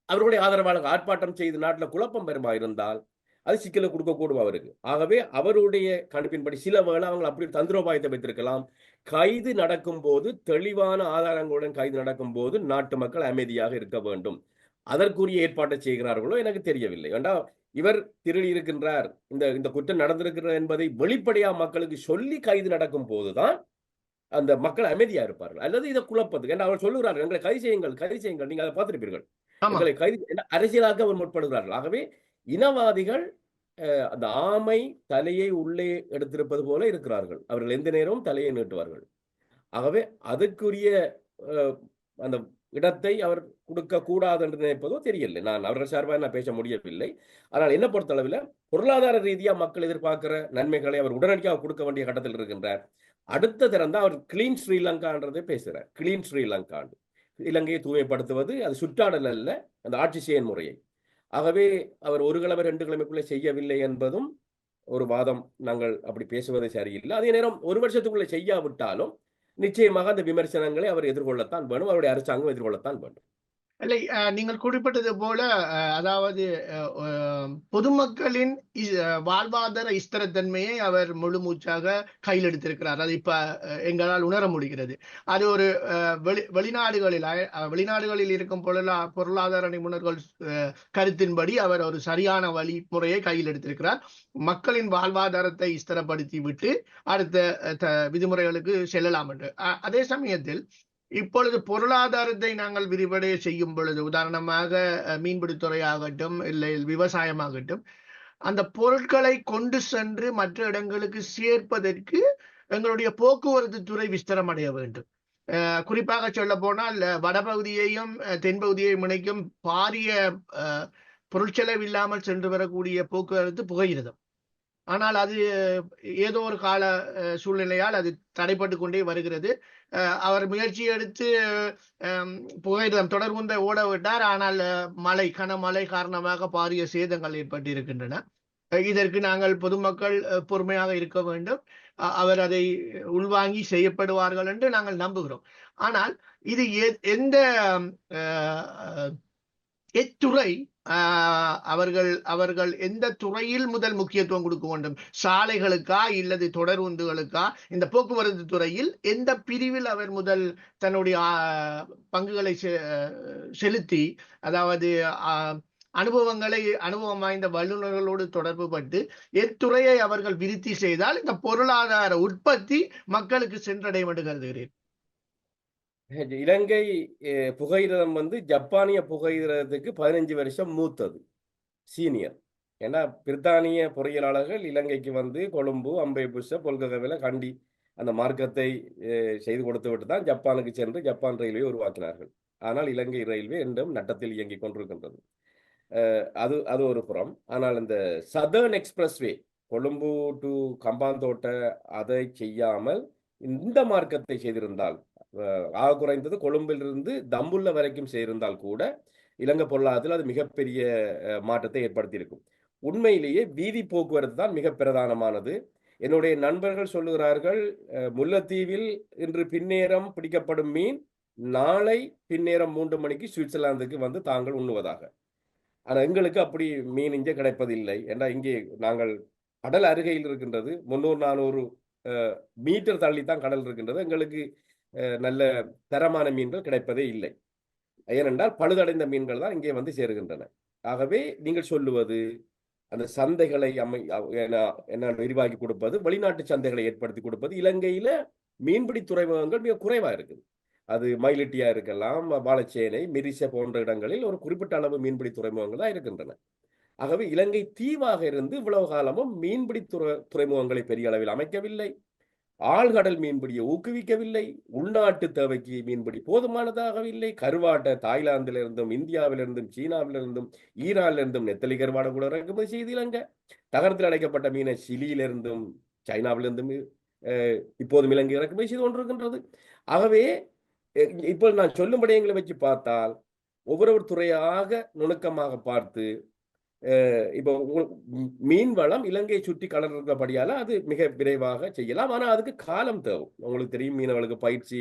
அவர்களுடைய ஆதரவாளர்கள் ஆர்ப்பாட்டம் செய்து நாட்டில் குழப்பம் பெருமா இருந்தால் அது சிக்கலை கொடுக்கக்கூடும் அவருக்கு. ஆகவே அவருடைய கணிப்பின்படி சில வேளை அவங்க அப்படி தந்திரோபாயத்தை வைத்திருக்கலாம். கைது நடக்கும் போது தெளிவான ஆதாரங்களுடன் கைது நடக்கும் போது நாட்டு மக்கள் அமைதியாக இருக்க வேண்டும். அதற்குரிய ஏற்பாட்டை செய்கிறார்களோ எனக்கு தெரியவில்லை. ஏண்டா இவர் திருடி இருக்கின்றார், இந்த குற்றம் நடந்திருக்கிறார் என்பதை வெளிப்படையா மக்களுக்கு சொல்லி கைது நடக்கும் போதுதான் அந்த மக்கள் அமைதியா இருப்பார்கள். அல்லது இதை குழப்பத்துக்கு ஏன்னா அவர் சொல்லுகிறார்கள் எங்களை கைது செய்யுங்கள், நீங்க அதை பார்த்திருப்பீர்கள். எங்களை கைது அரசியலாக்க அவர் முற்படுகிறார்கள். ஆகவே இனவாதிகள் அந்த ஆமை தலையை உள்ளே எடுத்திருப்பது போல இருக்கிறார்கள். அவர்கள் எந்த நேரமும் தலையை நீட்டுவார்கள். ஆகவே அதுக்குரிய அந்த இடத்தை அவர் கொடுக்க கூடாது என்று நினைப்பதோ தெரியவில்லை. நான் அவர்கள் சார்பாக நான் பேச முடியவில்லை. ஆனால் என்ன பொறுத்தளவில் பொருளாதார ரீதியா மக்கள் எதிர்பார்க்கிற நன்மைகளை அவர் உடனடியாக கொடுக்க வேண்டிய கட்டத்தில் இருக்கின்றார். அடுத்த திறந்தா அவர் கிளீன் ஸ்ரீலங்கான்றதை பேசுகிறார். கிளீன் ஸ்ரீலங்கா, இலங்கையை தூய்மைப்படுத்துவது, அது சுற்றாடல் அல்ல, அந்த ஆட்சி செயல்முறையை. ஆகவே அவர் ஒரு கிழமை 2 கிழமைக்குள்ளே செய்யவில்லை என்பதும் ஒரு வாதம். நாங்கள் அப்படி பேசுவது சரியில்லை. அதே நேரம் ஒரு வருஷத்துக்குள்ளே செய்யாவிட்டாலும் நிச்சயமாக அந்த விமர்சனங்களை அவர் எதிர்கொள்ளத்தான் வேணும், அவருடைய அரசாங்கம் எதிர்கொள்ளத்தான் வேண்டும். இல்லை, நீங்கள் குறிப்பிட்டது போல அதாவது பொதுமக்களின் வாழ்வாதார ஸ்திரத்தன்மையை அவர் முழு மூச்சாக கையில் எடுத்திருக்கிறார். அது இப்ப எங்களால் உணர முடிகிறது. அது ஒரு வெளிநாடுகளில் இருக்கும் பொருளாதார நிபுணர்கள் கருத்தின்படி அவர் ஒரு சரியான வழிமுறையை கையில் எடுத்திருக்கிறார். மக்களின் வாழ்வாதாரத்தை ஸ்திரப்படுத்தி விட்டு அடுத்த விதிமுறைகளுக்கு செல்லலாம் என்று. அதே சமயத்தில் இப்பொழுது பொருளாதாரத்தை நாங்கள் விரிவடைய செய்யும் பொழுது, உதாரணமாக மீன்பிடித்துறை ஆகட்டும், இல்லை விவசாயமாகட்டும், அந்த பொருட்களை கொண்டு சென்று மற்ற இடங்களுக்கு சேர்ப்பதற்கு எங்களுடைய போக்குவரத்து துறை விஸ்தரம் அடைய வேண்டும். குறிப்பாக சொல்ல போனால் வடபகுதியையும் தென்பகுதியையும் இணைக்கும் பாரிய பொருட்செலவு இல்லாமல் சென்று வரக்கூடிய போக்குவரத்து புகையிரதம். ஆனால் அது ஏதோ ஒரு கால சூழ்நிலையால் அது தடைப்பட்டு கொண்டே வருகிறது. அவர் முயற்சி எடுத்து புகையிரதம் தொடர்புந்த ஓட விட்டார். ஆனால் கனமழை காரணமாக பாரிய சேதங்கள் ஏற்பட்டிருக்கின்றன. இதற்கு நாங்கள் பொதுமக்கள் பொறுமையாக இருக்க வேண்டும். அவர் அதை உள்வாங்கி செய்யப்படுவார்கள் என்று நாங்கள் நம்புகிறோம். ஆனால் இது எந்த எத்துறை அவர்கள் எந்த துறையில் முதல் முக்கியத்துவம் கொடுக்க வேண்டும்? சாலைகளுக்கா இல்லது தொடர்வுந்துகளுக்கா? இந்த போக்குவரத்து துறையில் எந்த பிரிவில் அவர் முதல் தன்னுடைய பங்குகளை செலுத்தி, அதாவது அனுபவம் வாய்ந்த வல்லுநர்களோடு தொடர்பு பட்டு எத்துறையை அவர்கள் விருத்தி செய்தால் இந்த பொருளாதார உற்பத்தி மக்களுக்கு சென்றடையும் என்று கருதுகிறேன். இலங்கை புகையிரதம் ஜப்பானிய புகையிரதத்துக்கு 15 வருஷம் மூத்தது, சீனியர். ஏன்னா பிரித்தானிய பொறியியலாளர்கள் இலங்கைக்கு கொழும்பு, அம்பேபுஷ, பொல்ககவில, கண்டி அந்த மார்க்கத்தை செய்து கொடுத்து விட்டு தான் ஜப்பானுக்கு சென்று ஜப்பான் ரயில்வே உருவாக்கினார்கள். ஆனால் இலங்கை ரயில்வே இன்றும் நட்டத்தில் இயங்கிக் கொண்டிருக்கின்றது. அது ஒரு புறம். ஆனால் இந்த சதர்ன் எக்ஸ்பிரஸ்வே கொழும்பு டு கம்பாந்தோட்ட அதை செய்யாமல் இந்த மார்க்கத்தை செய்திருந்தால், ஆக குறைந்தது கொழும்பிலிருந்து தம்புள்ள வரைக்கும் செய்திருந்தால் கூட இலங்கை பொருளாதாரத்தில் அது மிகப்பெரிய மாற்றத்தை ஏற்படுத்தியிருக்கும். உண்மையிலேயே வீதி போக்குவரத்து தான் மிக பிரதானமானது. என்னுடைய நண்பர்கள் சொல்லுகிறார்கள், முல்லைத்தீவில் இன்று பின்னேரம் பிடிக்கப்படும் மீன் நாளை பின்னேரம் 3 மணிக்கு சுவிட்சர்லாந்துக்கு தாங்கள் உண்ணுவதாக. ஆனால் எங்களுக்கு அப்படி மீன் இங்கே கிடைப்பதில்லை. ஏன்னா இங்கே நாங்கள் கடல் அருகையில் இருக்கின்றது, 300-400 மீட்டர் தள்ளித்தான் கடல் இருக்கின்றது. எங்களுக்கு நல்ல தரமான மீன்கள் கிடைப்பதே இல்லை. ஏனென்றால் பழுதடைந்த மீன்கள் தான் இங்கே சேருகின்றன. ஆகவே நீங்கள் சொல்லுவது அந்த சந்தைகளை என்ன விரிவாக்கி கொடுப்பது, வெளிநாட்டு சந்தைகளை ஏற்படுத்தி கொடுப்பது. இலங்கையில மீன்பிடி துறைமுகங்கள் மிக குறைவா இருக்குது. அது மயிலிட்டியா இருக்கலாம், வாழைச்சேனை, மிரிச போன்ற இடங்களில் ஒரு குறிப்பிட்ட அளவு மீன்பிடி துறைமுகங்கள் தான் இருக்கின்றன. ஆகவே இலங்கை தீவாக இருந்து இவ்வளவு காலமும் மீன்பிடி துறைமுகங்களை பெரிய அளவில் அமைக்கவில்லை, ஆழ்கடல் மீன்பிடியை ஊக்குவிக்கவில்லை, உள்நாட்டு தேவைக்கு மீன்பிடி போதுமானதாகவில்லை. கருவாட்டை தாய்லாந்திலிருந்தும் இந்தியாவிலிருந்தும் சீனாவிலிருந்தும் ஈரானிலிருந்தும் நெத்தலி கருவாடை கூட இறக்குமதி செய்து இலங்கை. தகரத்தில் அடைக்கப்பட்ட மீனை சிலியிலிருந்தும் சைனாவிலிருந்தும் இப்போதும் இலங்கை இறக்குமதி செய்து கொண்டிருக்கின்றது. ஆகவே இப்போ நான் சொல்லும் விடயங்களை வச்சு பார்த்தால் ஒவ்வொரு துறையாக நுணுக்கமாக பார்த்து இப்போ மீன் வளம் இலங்கையை சுற்றி கடல் இருக்கிறபடியால அது மிக விரைவாக செய்யலாம். ஆனால் அதுக்கு காலம் தேவை. உங்களுக்கு தெரியும், மீனவர்களுக்கு பயிற்சி,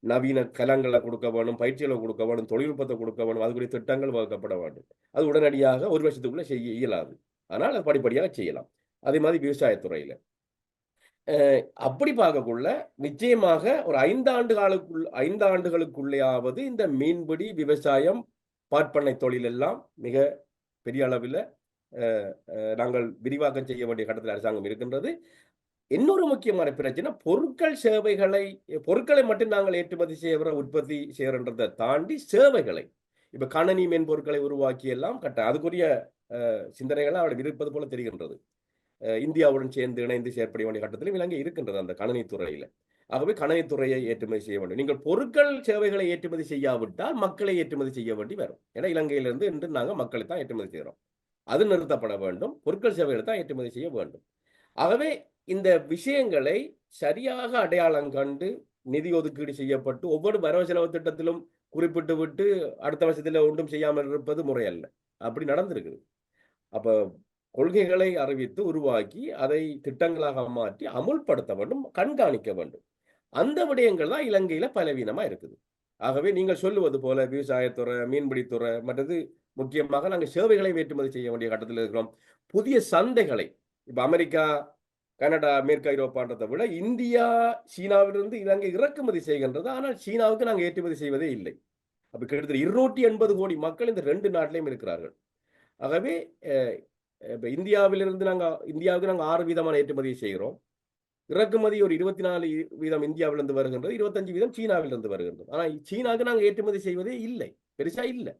நவீன கலங்களை கொடுக்க வேணும், பயிற்சிகளை கொடுக்க வேணும், தொழில்நுட்பத்தை கொடுக்க வேணும், அதுக்குரிய திட்டங்கள் வகுக்கப்பட வேண்டும். அது உடனடியாக ஒரு வருஷத்துக்குள்ள செய்ய இயலாது. ஆனால் அது படிப்படியாக செய்யலாம். அதே மாதிரி விவசாயத்துறையில அப்படி பார்க்கக்குள்ள நிச்சயமாக ஒரு 5 ஆண்டுகளுக்குள்ளேயாவது இந்த மீன்பிடி, விவசாயம், பாற்பண்ணை தொழில் எல்லாம் மிக பெரிய அளவில் நாங்கள் விரிவாக்கம் செய்ய வேண்டிய கட்டத்தில் அரசாங்கம் இருக்கின்றது. இன்னொரு முக்கியமான பிரச்சனை, பொருட்களை மட்டும் நாங்கள் ஏற்றுமதி செய்கிற, உற்பத்தி செய்கிறன்றதை தாண்டி சேவைகளை, இப்ப கணனி மென்பொருட்களை உருவாக்கி எல்லாம் அதுக்குரிய சிந்தனைகள் அவர்கள் இருப்பது போல தெரிகின்றது. இந்தியாவுடன் சேர்ந்து இணைந்து செயற்பட வேண்டிய கட்டத்திலும் இலங்கை இருக்கின்றது அந்த கணனி துறையில. ஆகவே கணனித்துறையை ஏற்றுமதி செய்ய வேண்டும். நீங்கள் பொருட்கள் சேவைகளை ஏற்றுமதி செய்யாவிட்டால் மக்களை ஏற்றுமதி செய்ய வேண்டி வரும். ஏன்னா இலங்கையிலிருந்து இன்று நாங்கள் மக்களை தான் ஏற்றுமதி செய்கிறோம். அது நிறுத்தப்பட வேண்டும். பொருட்கள் சேவைகளை தான் ஏற்றுமதி செய்ய வேண்டும். ஆகவே இந்த விஷயங்களை சரியாக அடையாளம் கண்டு நிதி ஒதுக்கீடு செய்யப்பட்டு ஒவ்வொரு வரவு செலவு திட்டத்திலும் குறிப்பிட்டு விட்டு அடுத்த வருஷத்துல ஒன்றும் செய்யாமல் இருப்பது முறையல்ல. அப்படி நடந்திருக்குது. அப்ப கொள்கைகளை அறிவித்து உருவாக்கி அதை திட்டங்களாக மாற்றி அமுல்படுத்த வேண்டும், கண்காணிக்க வேண்டும். அந்த விடயங்கள் தான் இலங்கையில பலவீனமா இருக்குது. ஆகவே நீங்கள் சொல்லுவது போல விவசாயத்துறை, மீன்பிடித்துறை, மற்றது முக்கியமாக நாங்கள் சேவைகளை ஏற்றுமதி செய்ய வேண்டிய கட்டத்தில் இருக்கிறோம். புதிய சந்தைகளை, இப்ப அமெரிக்கா, கனடா, மேற்கு ஐரோப்பான்றதை விட இந்தியா, சீனாவிலிருந்து இலங்கை இறக்குமதி செய்கின்றது. ஆனால் சீனாவுக்கு நாங்கள் ஏற்றுமதி செய்வதே இல்லை. அப்ப கிட்டத்தட்ட 280 கோடி மக்கள் இந்த 2 நாட்டிலையும் இருக்கிறார்கள். ஆகவே இப்ப இந்தியாவுக்கு நாங்கள் 6 வீதமான ஏற்றுமதியை செய்கிறோம். இறக்குமதி ஒரு 24% இந்தியாவிலிருந்து வருகின்றது, 25% சீனாவிலிருந்து வருகின்றது. ஆனால் சீனாவுக்கு நாங்கள் ஏற்றுமதி செய்வதே இல்லை, பெருசா இல்லை.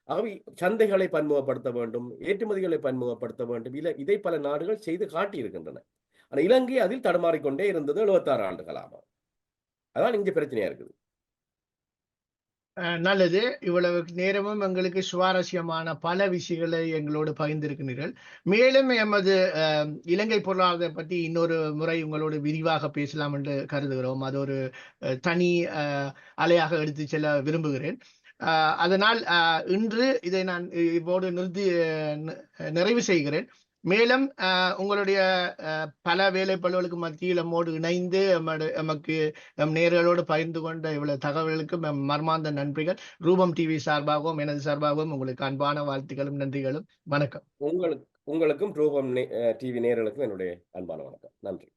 ஆகவே சந்தைகளை பன்முகப்படுத்த வேண்டும், ஏற்றுமதிகளை பன்முகப்படுத்த வேண்டும். இதை பல நாடுகள் செய்து காட்டி இருக்கின்றன. ஆனால் இலங்கை அதில் தடுமாறிக்கொண்டே இருந்தது 76 ஆண்டுகளாக. அதான் இங்க பிரச்சனையா இருக்குது. நல்லது. இவ்வளவு நேரமும் எங்களுக்கு சுவாரஸ்யமான பல விஷயங்களை எங்களோடு பகிர்ந்திருக்கிறீர்கள். மேலும் எமது இலங்கை பொருளாதாரத்தை பற்றி இன்னொரு முறை உங்களோடு விரிவாக பேசலாம் என்று கருதுகிறோம். அது ஒரு தனி அலையாக எடுத்து செல்ல விரும்புகிறேன். அதனால் இன்று இதை நான் இப்போது நிறைவு செய்கிறேன். மேலும் உங்களுடைய பல வேலைப்பளுகளுக்கு மத்தியில் நம்மோடு இணைந்து எமக்கு நேர்களோடு பகிர்ந்து கொண்ட இவ்வளவு தகவல்களுக்கு மர்மாந்த நன்றிகள். ரூபம் டிவி சார்பாகவும் எனது சார்பாகவும் உங்களுக்கு அன்பான வாழ்த்துக்களும் நன்றிகளும். வணக்கம். உங்களுக்கும் ரூபம் டிவி நேயர்களுக்கும் என்னுடைய அன்பான வணக்கம். நன்றி.